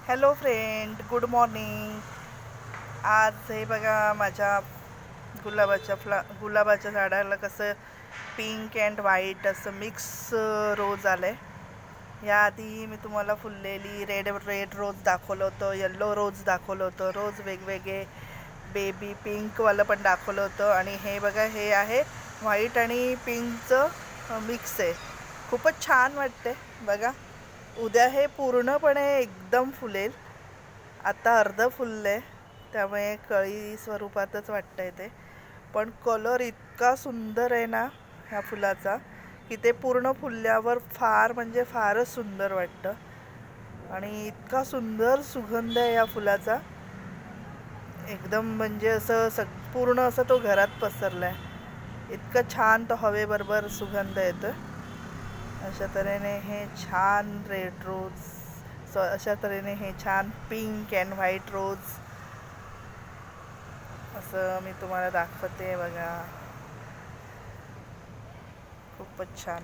Hello friend, good morning. आज हे बघा माझ्या गुलाबाच्या झाडाला कसं पिंक अँड व्हाईट असं मिक्स रोज आलं आहे. याआधी मी तुम्हाला फुललेली रेड रेड रोज दाखवलं होतं, येल्लो रोज दाखवलं होतं, रोज वेगवेगळे बेबी पिंकवालं पण दाखवलं होतं. आणि हे बघा, हे आहे व्हाईट आणि पिंकचं मिक्स आहे. खूपच छान वाटते बघा. उद्या हे पूर्णपणे एकदम फुलेल. आता अर्ध फुलले, त्यामुळे कळी स्वरूपातच वाटतंय ते. पण कलर इतका सुंदर आहे ना ह्या फुलाचा, की ते पूर्ण फुलल्यावर फार म्हणजे फारच सुंदर वाटतं. आणि इतका सुंदर सुगंध आहे या फुलाचा, एकदम म्हणजे असं पूर्ण असं तो घरात पसरला आहे. इतकं छान तो हवेबरोबर सुगंध येतो. अशा तऱ्हेने हे छान रेड रोज, अशा तऱ्हेने हे छान पिंक अँड व्हाईट रोज असं मी तुम्हाला दाखवते बघा. खूपच छान.